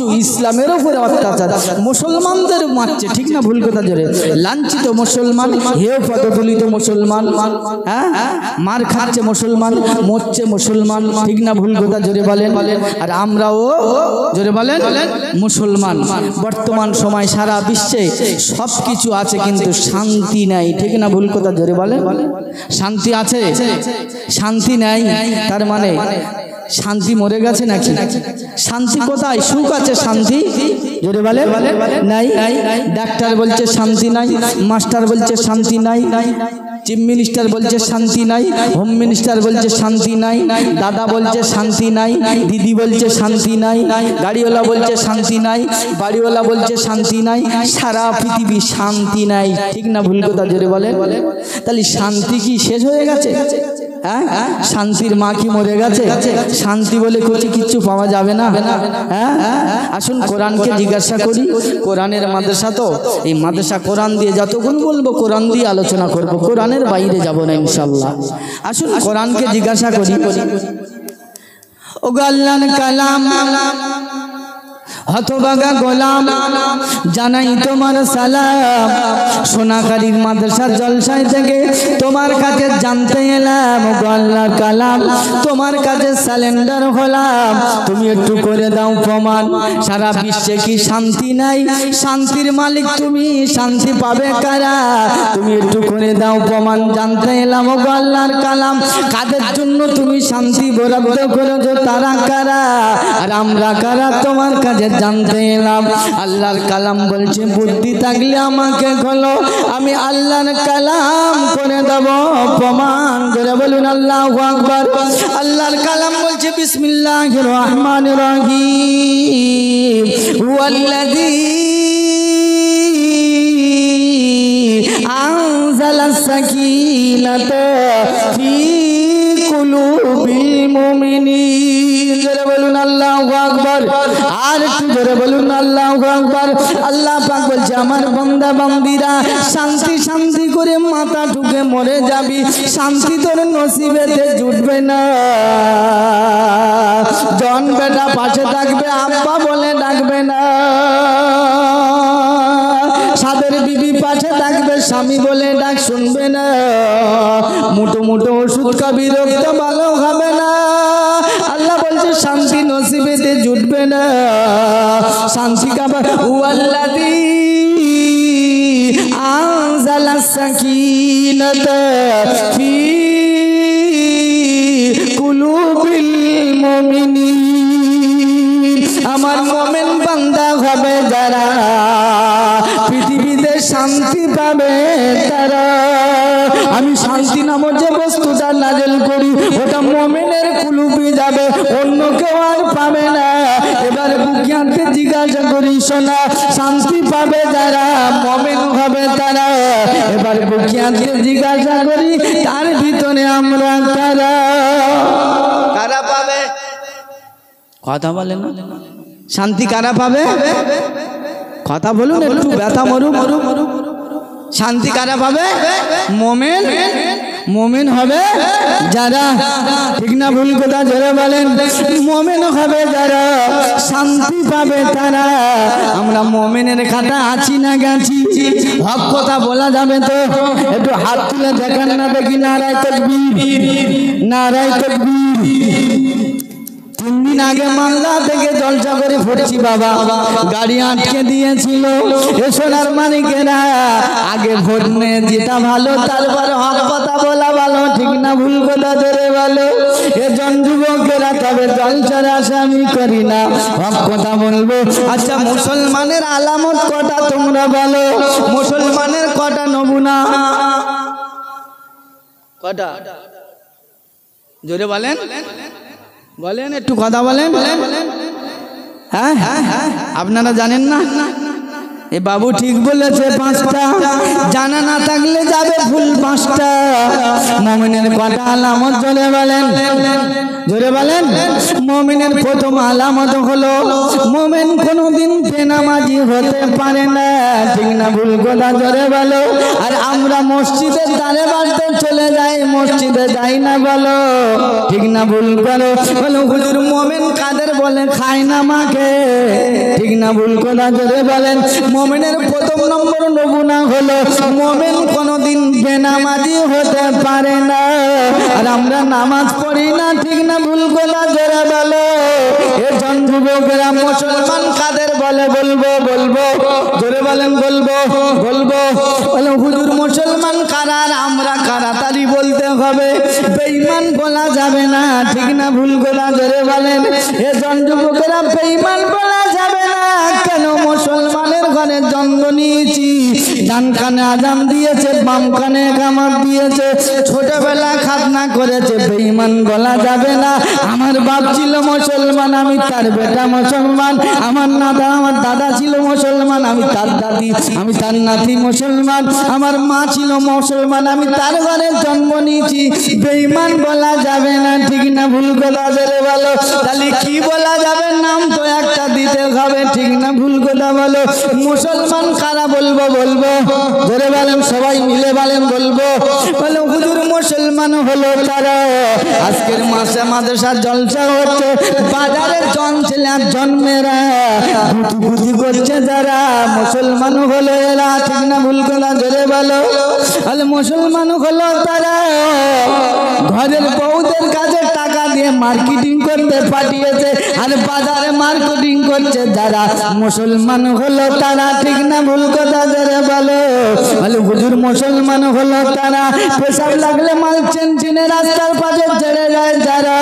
কিছু ইসলামের উপরে অত্যাচার, মুসলমানদের মারছে, ঠিক না ভুল কথা জোরে, লাঞ্ছিত মুসলমান, হেয় পদদলিত মুসলমান, হ্যাঁ মার খাচ্ছে মুসলমান, মরছে মুসলমান, ঠিক না ভুল কথা জোরে বলেন। আর আমরাও জোরে বলেন মুসলমান। বর্তমান সময় সারা বিশ্বে সব কিছু আছে কিন্তু শান্তি নাই, ঠিক না ভুল কথা জোরে বলেন। শান্তি আছে, শান্তি নাই, তার মানে শান্তি মরে গেছে নাকি? শান্তি কোথায়? সুখ আছে, শান্তি জোরে বলে নাই। ডাক্তার বলছে শান্তি নাই, মাস্টার বলছে শান্তি নাই, চিফ মিনিস্টার বলছে শান্তি নাই, হোম মিনিস্টার বলছে শান্তি নাই, দাদা বলছে শান্তি নাই, দিদি বলছে শান্তি নাই, গাড়িওয়ালা বলছে শান্তি নাই, বাড়িওয়ালা বলছে শান্তি নাই, সারা পৃথিবী শান্তি নাই, ঠিক না ভুল কথা জোরে বলে। তাহলে শান্তি কি শেষ হয়ে গেছে? হ্যাঁ, শান্তির মা কি মরে গেছে? শান্তি বলে কিছু পাওয়া যাবে না। হ্যাঁ, আসুন কোরআনকে জিজ্ঞাসা করি। কোরআনের মাদ্রাসা, তো এই মাদ্রাসা কোরআন দিয়ে যতক্ষণ বলবো কোরআন দিয়ে আলোচনা করব, কোরআনের বাইরে যাব না ইনশাআল্লাহ। আসুন কোরআনকে জিজ্ঞাসা করি। ও আল্লাহর কালাম, হতভাগা গোলাম জানাই তোমার সালাম, সোনাকারীর মাদ্রাসা জলসায় থেকে তোমার কাছে জানতে এলাম। ও আল্লাহর কালাম, তোমার কাছে সালেন্ডার হলাম, তুমি একটু করে দাও প্রমাণ। সারা বিশ্বে কি শান্তি নাই? শান্তির মালিক তুমি, শান্তি পাবে কারা? তুমি একটু করে দাও প্রমাণ, জানতে এলাম। ও আল্লাহর কালাম, কাদের জন্য তুমি শান্তি বরাদ্দ করেছো, তারা কারা আর আমরা কারা? তোমার কাছে জানতে এলাম। আল্লাহর কালাম বলছে বুদ্ধি থাকলে আমাকে বলো, আমি আল্লাহর কালাম করে দেব প্রমাণ। করে বলুন আল্লাহু আকবার। আল্লাহর কালাম বলছে বিসমিল্লাহির রহমানির রহিম, হুয়াল্লাযী আনজালাস সাকিনাতা ফি কুলুবিল মুমিনিন। জোরে বলুন আল্লাহু আকবার। আর একটু জোরে বলুন আল্লাহু আকবার। আল্লাহ পাক বলছে আমার বান্দা বান্দীরা শান্তি শান্তি করে মাথা ঠুকে মরে যাবি, শান্তি তোর নসিবেতে জুটবে না। জন বেটা পাশে থাকবে, আব্বা বলে ডাকবে না। সাদের বিবি পাশে থাকবে, স্বামী বলে ডাক শুনবে না। মুঠো মুঠো ওষুধ খাবি, রক্ত ভালো হবে না। আল্লাহ বলছে শান্তি নসিবেতে জুটবে না। শান্তি কাবা হুয়াল্লাযী আনজালাস সাকিনাতা ফি কুলুবিল মুমিনিন। আমার মুমিন বান্দা হবে যারা, পৃথিবীতে শান্তি পাবে তারা। আমি শান্তি নামক যে বস্তুটা নাজেল করি, ওটা মুমিনের কুলুবে যাবে, অন্য কেউ আর পাবে না। এবার বুকিয়ানকে জিজ্ঞাসা করি, শোনা শান্তি পাবে যারা, মুমিন হবে তারা। এবার বুকিয়ানকে জিজ্ঞাসা করি, তার ভিতরে আমরা কারা? কারা পাবে? কথা বলে না, শান্তি কারা পাবে? কথা বলুন একটু, ব্যথা মরুক। শান্তি কারা পাবে? মুমিন, মুমিন হবে যারা, ঠিক না ভুল কথা জোরে বলেন। মুমিন হবে যারা, শান্তি পাবে তারা। আমরা মুমিনের খাতা আছি না গেছি? হক কথা বলা যাবে তো? একটু হাত তুলে দেখেন না দেখি। নারায়ে তাকবীর, নারায়ে তাকবীর। 3 দিন আগে মালদা থেকে জলসা করে ফিরছি বাবা, গাড়ি আটকে দিয়েছিল। এ সোনার মানিকেরা, আগে ভোট নিয়ে যেটা ভালো, তারপরে হক কথা বলা ভালো, ঠিক না ভুল কথা ধরে বলো। এ জন যুবকেরা তবে জলসার আশা আমি করি না, হক কথা বলবো। আচ্ছা মুসলমানের আলামত কটা তোমরা বলো? মুসলমানের কটা নমুনা? কটা জোরে বলেন, বলেন একটু কথা বলেন। হ্যাঁ, আপনারা জানেন না? এ বাবু ঠিক বলেছে, 5টা। জানা না থাকলে যাবে ফুল 5টা। মুমিনের কটা আলামত জোরে বলেন, জোরে বলেন। মুমিনের প্রথম আলামত হলো মুমিন কোনোদিন বেনামাজি হতে পারে না, ঠিক না ভুল কথা জোরে বলো। আর আমরা মসজিদের ধারে বাড়তে চলে যাই, মসজিদে যাই না বলো, ঠিক না ভুল করো? বলো হুজুর মুমিন কাদের বলে? খায় না মাকে, ভুল কথা জোরে বলেন। মুমিনের প্রথম নম্বর নমুনা হলো মুমিন কোনোদিন বেনামাজি হতে পারে না। আর আমরা নামাজ পড়ি না, ঠিক না ভুল কথা জোরে বলো। এজন যুবকেরা মুসলমান কাদের বলে বলবো বলবো জোরে বলেন, বলবো বলবো বলে হুজুর মুসলমান কারা আর আমরা কারা তালি বলতে হবে, বেঈমান বলা যাবে না, ঠিক না ভুল কথা জোরে বলেন। এজন যুবকেরা বেঈমান বলা যাবে না। কেন? মুসলমানের ঘরে জন্ম নিয়েছি, ডান কানে আজান দিয়েছে, বাম কানে কামাত দিয়েছে, ছোটবেলা খাতনা করেছে, বেঈমান বলা যাবে না। আমার বাপ ছিল মুসলমান, আমি তার বেটা মুসলমান। আমার দাদা ছিল মুসলমান, আমি তার দাদি, আমি তার নাতি মুসলমান। আমার মা ছিল মুসলমান, আমি তার ঘরে জন্ম নিয়েছি, বেঈমান বলা যাবে না, ঠিক না ভুল কথা জোরে বলো। তাহলে কি বলা যাবে? নাম তো একটা দিতে হবে, ঠিক না ভুল কথা বলো। মুসলমান কারা বলবো বলবো জোরে বলেন, সবাই মিলে বলেন বলবো। বলে হুজুর মুসলমান হলো তারা। আজকের মাসে মাদ্রাসার জলসা হচ্ছে, বাজারের জন ছেলে আর জন্মেরা গুটি করছে যারা, মুসলমান হলো এরা, ঠিক না ভুল কথা জোরে বলো। বলে মুসলমান হলো তারা ঘরের বউদের কাছে টাকা দিয়ে মার্কেটিং করতে পাঠিয়েছে, আর বাজারে মার্কেটিং করছে যারা, মুসলমান হলো তারা, ঠিক না ভুল কথা জোরে বলো। বলে হুজুর মুসলমান হলো তারা পেশাব লাগলে মাল চেনচিনে রাস্তার পাশে ছেড়ে যায় যারা,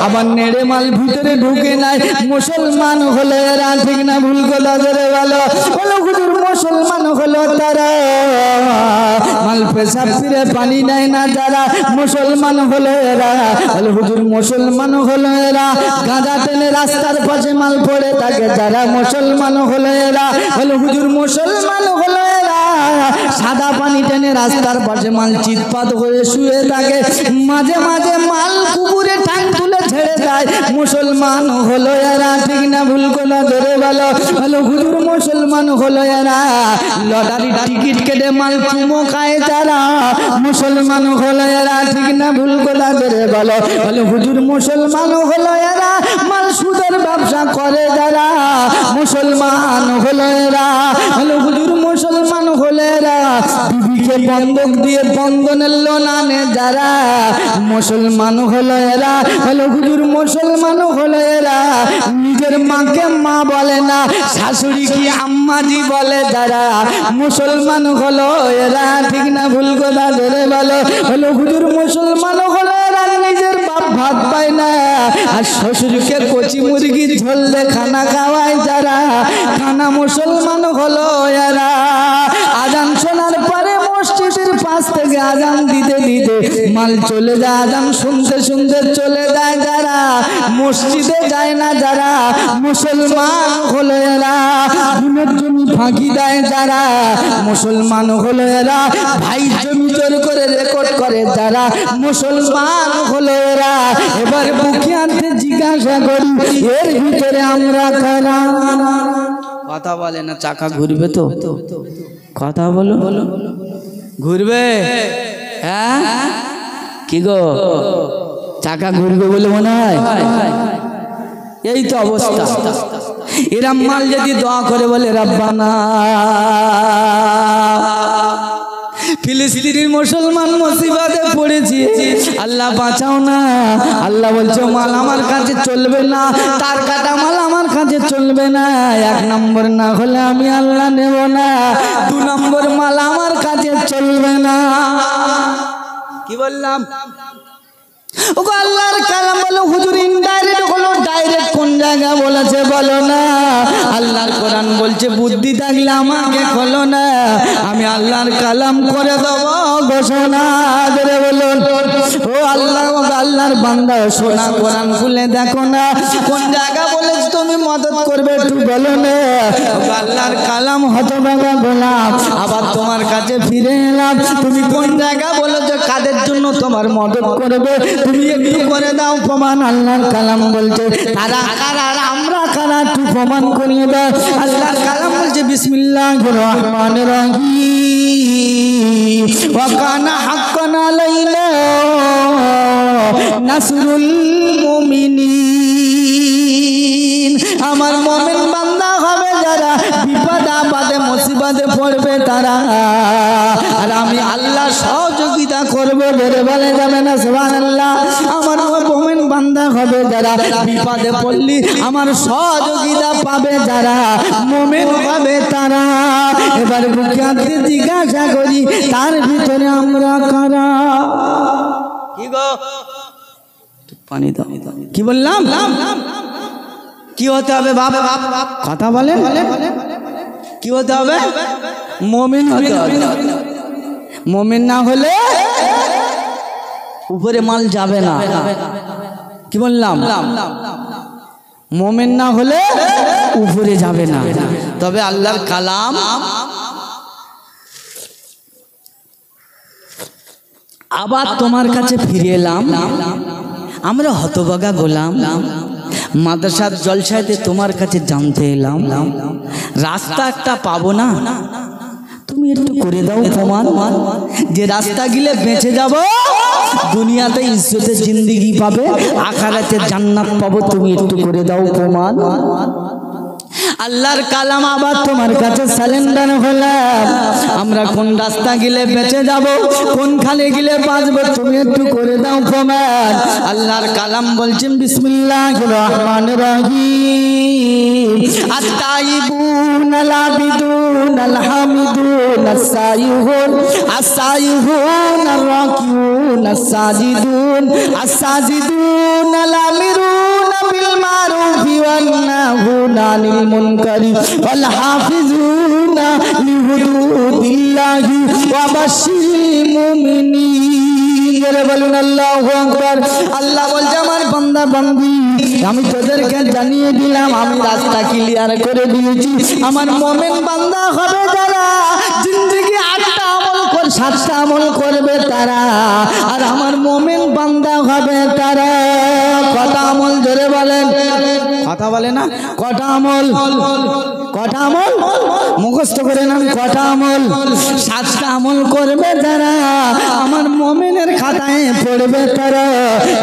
আবার নেড়ে মাল ভিতরে ঢুকে নাই, মুসলমান হলো এরা, ঠিক না ভুল কথা জোরে বলো। বলে হুজুর মুসলমান হলো তারা মাল পেশাব ফিরে পানি নেয় না যারা, মুসলমান হলো এরা। বলে হুজুর মুসলমান হলো এরা গাঁজা টেনে রাস্তার পাশে মাল পড়ে থাকে যারা, মুসলমান হলো এরা। বলে হুজুর মুসলমান হলো এরা সাদা পানি টেনে রাস্তার পাশে মাল চিৎপাত করে শুয়ে থাকে, মাঝে মাঝে মাল কুকুরে টাং তুলে ছেড়ে যায়, মুসলমান হলো এরা, ঠিক না ভুল কথা ধরে বলো। বলে হুজুর মুসলমান হলো এরা লটারি টিকিট কেটে মাল চুমো খায় যারা, মুসলমান হলো এরা, ঠিক না ভুল কথা ধরে বলো। বলে হুজুর মুসলমান হলো এরা মাল সুদের ব্যবসা করে যারা, মুসলমান হলো এরা। বলে হুজুর মুসলমান হলো এরা বিবিকে বন্ধক দিয়ে বন্ধনের লোন আনে যারা, মুসলমান হলো এরা। বলে হুজুর মুসলমান হলো এরা নিজের মাকে মা বলে না, শাশুড়ি কি আম্মাজি বলে যারা, মুসলমান হলো এরা, ঠিক না ভুল কথা ধরে বলো। বলে হুজুর মুসলমান হলো এরা নিজের বাপ ভাত পায় না, আর শ্বশুরকে কচি মুরগি ঝোললে খানা খাওয়ায় যারা, খানা মুসলমান হলো এরা। আজান শোনার পরে মসজিদের পাশ থেকে আজান দিতে দিতে মাল চলে যায়, আজান শুনতে শুনতে চলে যায় যারা, মসজিদে যায় না যারা, মুসলমান হলো এরা। গুণের জমি ফাঁকি দেয় যারা, মুসলমান হলো এরা। ভাই জমি জোর করে রেকর্ড করে যারা, মুসলমান হলো এরা। এবার বুকে আনতে জিজ্ঞাসা করি এর ভিতরে আমরা কারা? কথা বলে না, চাকা ঘুরবে তো, কথা বলো, ঘুরবে? হ্যাঁ কি গো, চাকা ঘুরবে বলে মনে হয়? এই তো অবস্থা। এরা মাল যদি দোয়া করে বলে রব্বানা, ফিলিস্তিনের মুসলমান মুসিবতে পড়েছে, আল্লাহ বাঁচাও না। আল্লাহ বলছে মাল আমার কাছে চলবে না, তার কাটা মাল আমার কাছে চলবে না। এক নম্বর না হলে আমি আল্লাহ নেব না, দু নম্বর মাল আমার কাছে চলবে না। কি বললাম? ওগো আল্লাহর কালাম বলো হুজুর ইনডাইরেক্ট হলো, ডাইরেক্ট কোন জায়গা বলেছে বলো না। আল্লাহর কোরআন বলছে বুদ্ধি থাকলে আমাকে খোলো না, আমি আল্লাহর কালাম করে দেব ঘোষণা। ধরে বলুন ও আল্লাহ, আল্লাহর বান্দা শোনা, কোরআন খুলে দেখো না কোন জায়গা বলেছে তুমি মদত করবে একটু বলো না। আল্লাহর কালাম হতভাগা গোলাম, আবার তোমার কাছে ফিরে এলাম, তুমি কোন জায়গা বলেছো কাদের জন্য তোমার মদত করবে, তুমি একটু করে দাও প্রমাণ। আল্লাহর কালাম বলছে তারা কারা আর আমরা কারা, একটু প্রমাণ করিয়ে দাও। আল্লাহর কালাম বলছে বিসমিল্লাহির রহমানির রহিম ওয়া কানা হাক্কান আলাইনা নাসরুল মুমিনিন। আমার মুমিন বান্দা হবে যারা বিপদ আপদে মুসিবতে পড়বে তারা, আর আমি আল্লাহ সহযোগিতা করবো। বেড়ে বলে যাবে না সুবহানাল্লাহ। আমার মুমিন বান্দা হবে যারা, বিপদে পড়লি আমার সহযোগিতা পাবে যারা, মুমিন হবে তারা। এবার বুকে হাত দিয়ে জিজ্ঞাসা করি, তার ভিতরে আমরা কারা? কি গো, পানি দাও। কি বললাম? কি হতে হবে বাবা? কথা বলে কি হতে হবে? মুমিন হতে হবে। মুমিন না হলে উপরে মাল যাবে না। কি বললাম? মুমিন না হলে উপরে যাবে না। তবে আল্লাহর কালাম আবার তোমার কাছে ফিরে এলাম। আমরা হতভাগা গোলাম, মাদ্রাসার জলসাতে তোমার কাছে জানতে এলাম। রাস্তা একটা পাবো না, তুমি একটু করে দাও প্রমাণ, যে রাস্তা গিলে বেঁচে যাব, দুনিয়াতে ইজ্জতের জিন্দেগি পাবে, আখিরাতে জান্নাত পাবো, তুমি একটু করে দাও প্রমাণ। আল্লাহর কালাম আবার তোমার কাছে সালেন্ডার হলাম। আমরা কোন রাস্তা গেলে বেঁচে যাব, কোনখানে গেলে বাঁচবো, তুমি একটু করে দাও প্রমাণ। আল্লাহর কালাম বলছেন বিসমিল্লাহির রহমানির রহিম, আত-তাইবুন আল-আবিদুন আল-হামিদুন আস-সাইহুন আস-সাইহুন আর-রাকিউন আস-সাজিদুন আস-সাজিদুন আল-আমিরুন বিল মারুফি ওয়ান-নাহুনা আনিল মুনকারি ওয়াল হাফিজুনা লিহুদুদিল্লাহি ওয়া বাশশিরিল মুমিনিন। বলুন আল্লাহু আকবার। আল্লাহ বলছে আমার বান্দা বান্দি, আমি তোদেরকে জানিয়ে দিলাম, আমি রাস্তা ক্লিয়ার করে দিয়েছি। আমার মুমিন বান্দা হবে যারা জিন্দেগি 8টা আমল করে 7টা আমল করবে তারা, আর আমার মুমিন বান্দা হবে তারা। কটা আমল জোরে বলেন? কথা বলে না? কটা আমল? কটা আমল মুখস্থ করে নাম। কটা আমল? 7টা আমল করবে যারা, আমার মুমিনের খাতায় পড়বে তারা।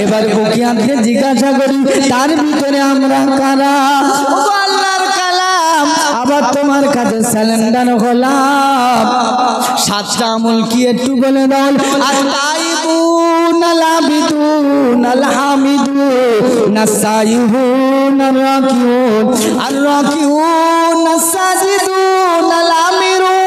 এবার বুকিয়াকে জিজ্ঞাসা করি, তার ভিতরে আমরা কারা? আল্লাহর কালাম আবার তোমার কাছে সালেন্ডার হলাম। 7টা আমল কি একটু বলে দাও? আত-তাইবুন আল-আবিদুন আল-হামিদুন আস-সাইহুন আর-রাকিউন আর-রাকিউন আস-সাজিদুন আল-আমিরুন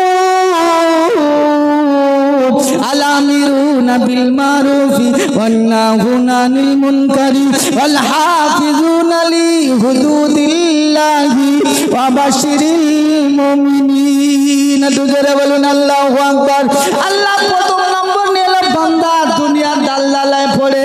বিল মারুফি ওয়ান-নাহুনা আনিল মুনকারি ওয়াল হাফিজুনা লিহুদুদিল্লাহি ওয়া বাশশিরিল মুমিনিন। দুজোরে বলুন আল্লাহু আকবার। আল্লাহ প্রথম নম্বর নিল বান্দা দুনিয়ার দালালায় পড়ে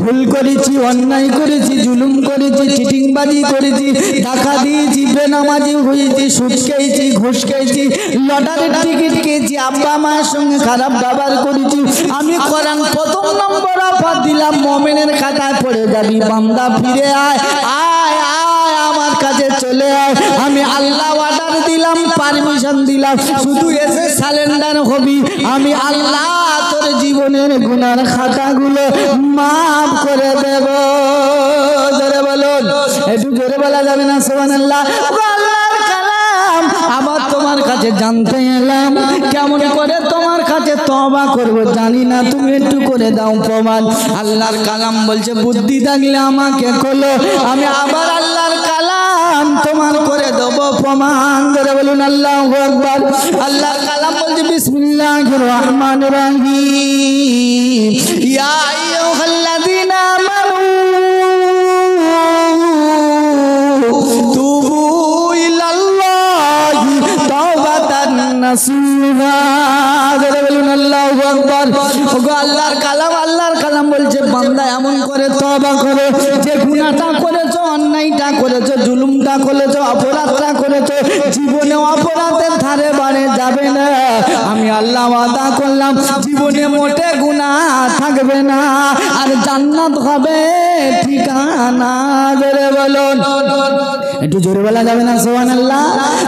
ভুল করেছি, অন্যায় করেছি, জুলুম করেছি, চিটিংবাজি করেছি, টাকা দিয়েছি, বেনামাজি হয়েছি, সুদ খেয়েছি, ঘুষ খেয়েছি, লটারির টিকিট খেয়েছি, আব্বা মায়ের সঙ্গে খারাপ ব্যবহার করেছি। আমি কোরআন প্রথম নম্বর অফার দিলাম, মুমিনের খাতায় পড়ে যাবি। বান্দা ফিরে আয়, আয় আয় আমার কাছে চলে আয়। আমি আল্লাহ অর্ডার দিলাম, পারমিশন দিলাম, শুধু এসে সালেন্ডার হবি। আমি আল্লাহ তোর জীবনের গুনার খাতাগুলো মাফ করে দেব। জোরে বলুন, একটু জোরে বলা যাবে না সুবহানাল্লাহ? আল্লাহর কালাম আবার তোমার কাছে জানতে এলাম, কেমন করে তোমার কাছে তওবা করব জানি না, তুমি একটু করে দাও প্রমাণ। আল্লাহর কালাম বলছে বুদ্ধি থাকলে আমাকে খোলো, আমি আবার আল্লাহর কালাম তোমার করে দেব প্রমাণ। জোরে বলুন আল্লাহু আকবার। আল্লাহর কালাম বলছে বিসমিল্লাহির রহমানির রহিম, ইয়া আইয়ুহাল্লাযীনা আমানু তুবু ইলাল্লাহি তাওবাতান নাসুহা। জোরে বলুন আল্লাহু আকবার। ওগো আল্লাহর কালাম, আল্লাহর কালাম বলছে বান্দা এমন করে তওবা করো, যে গুনাহটা করেছো, অন্যায়টা করেছো, জুলুমটা করেছো, অপরাধটা করেছো, জীবনে অপরাধের ধারে বাড়ে যাবে না। আমি আল্লাহ ওয়াদা করলাম জীবনে মোটে গুনাহ থাকবে না, আর জান্নাত হবে ঠিকানা। জোরে বলুন, একটু জোরে বলা যাবে না সুবহানাল্লাহ?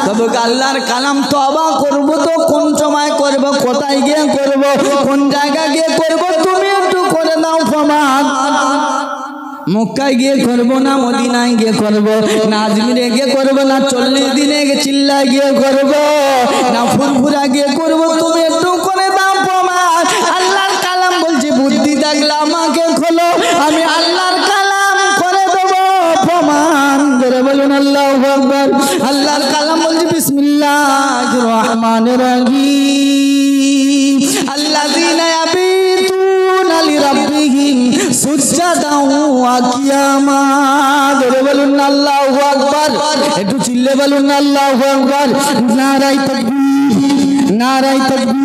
তবে আল্লাহর কালাম তওবা করব তো কোন সময় করব, কোথায় গিয়ে করব, কোন জায়গা গিয়ে করব, তুমি একটু করে দাও প্রমাণ। মক্কায় গিয়ে করবো না মদিনায় গিয়ে করবো না আজমিরে গিয়ে করবো না 40 দিনে চিল্লায় গিয়ে করবো না ফুরফুরা গিয়ে করবো তুমি একটু করে দাও প্রমাণ আল্লাহর কালাম বলছে বুদ্ধি থাকলে আমাকে খোলো আমি আল্লাহর কালাম করে দেবো প্রমাণ করে বলুন আল্লাহু আকবার আল্লাহর কালাম বলছে বিসমিল্লাহির রহমানির রহিম আল্লাযীনা ইয়াবিতুনা লিরাব্বিহিম সুজদান ওয়া কিয়ামা ধরে বলুন আল্লাহু আকবার একটু চিল্লে বলুন আল্লাহু আকবার নারায়ে তাকবীর নারায়ে তাকবীর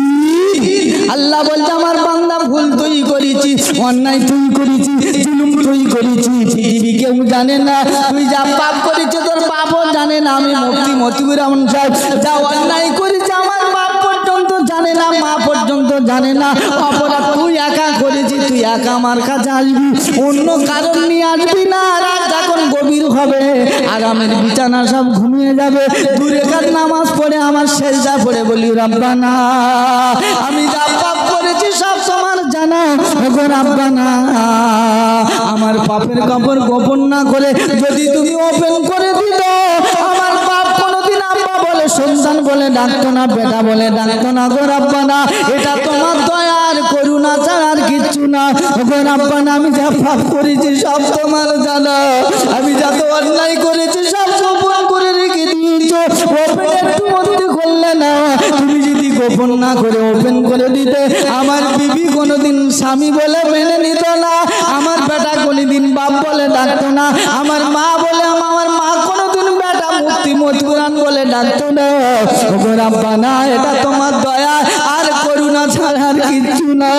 আল্লাহ বলছে আমার বান্দা ভুল তুই করেছিস অন্যায় তুই করেছিস জুলুম তুই করেছিস পৃথিবী কেউ জানে না তুই যা পাপ করেছিস তোর বাপও জানে না আমি মুফতি মতিউর রহমান সাহেব যা অন্যায় করেছি আমার বাপ পর্যন্ত জানে না মা পর্যন্ত জানে না অপরাধ তুই একা করেছিস তুই একা আমার কাছে আসবি অন্য কারণ নিয়ে আসবি না রাত যখন গভীর হবে আরামের বিছানা সব ঘুমিয়ে যাবে দূরে কার নামাজ পড়ে আমার সেজদা পড়ে বলি রব্বানা আমি যা পাপ করেছি সব তোমার জানা ওগো রব্বানা আমার পাপের খবর গোপন না করে যদি তুমি ওপেন করে দিত আমার পাপ কোনোদিন আব্বা বলে সন্তান বলে ডাকতো না বেটা বলে ডাকতো না গো রব্বানা এটা তোমার দয়ার করুণা ছাড়া আর কিচ্ছু না ওগো রব্বানা আমি যা পাপ করেছি সব তোমার জানা আমি যত অন্যায় করেছি সব গোপন করে রেখে দিয়েছো ওপেন একটু মধ্যে করলে না তুমি যদি গোপন না করে ওপেন করে দিতে আমার বিবি কোনোদিন স্বামী বলে মেনে নিত না আমার বেটা কোনোদিন বাপ বলে ডাকতো না আমার মা বলে আমার মা কোনোদিন বেটা মুফতি মতিউর বলে ডাকতো না ওগো রব্বানা এটা তোমার দয়া আর করুণা ছাড়া আর কিচ্ছু না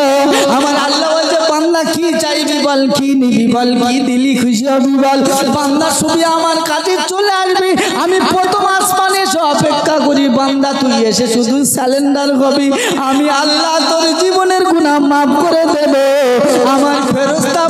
আমার আল্লাহ বলছে বান্দা কি চাইবি বল কি নিবি বল কি দিলি খুশি হবি বল বান্দা শুধু আমার কাছে চলে আসবি আমি প্রথম আসমানে এসে অপেক্ষা করি বান্দা তুই এসে শুধু স্যালেন্ডার হবি আমি আল্লাহ তোর জীবনের গুনাহ মাফ করে দেব আমার ফেরেশতা